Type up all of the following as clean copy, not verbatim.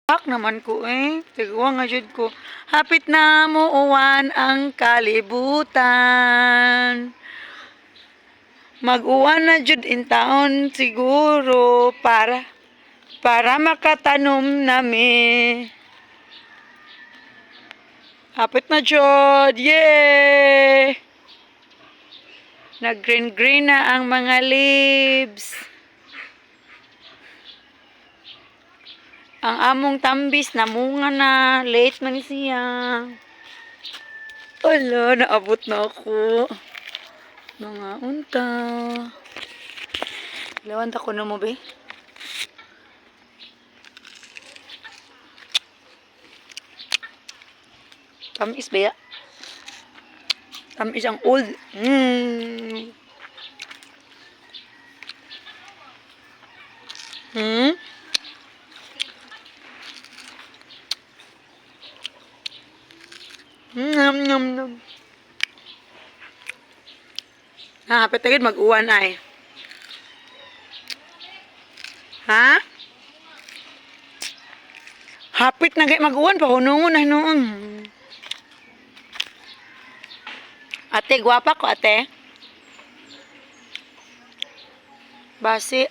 Pak naman ko eh. Tigwa nga jud ko. Hapit na mo uwan ang kalibutan. Mag-uwan na jud in taon siguro para makatanom nami. Hapit na jud. Yay! Nag-green na ang mga leaves. Ang among tambis namunga na. Late man siya. Ala, naabot na ako. Mga unta. Lawan ta ko na mo, be. Tamis ba ya? Tamis ang old. Hmm. Hmm? Nom nom nom. Hapit agad mag-uwan ay. Ha? Hapit na gay mag-uwan pa hunungon ay noon. Ate, gwapa ko ate. Basi.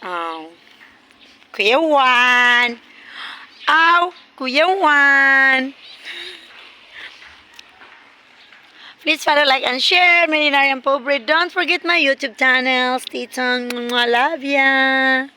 Aw. Kuya Juan. Aw, Kuya Juan. Please follow, like, and share. Milinarian Pobre. Don't forget my YouTube channel. Stay tuned. Love ya.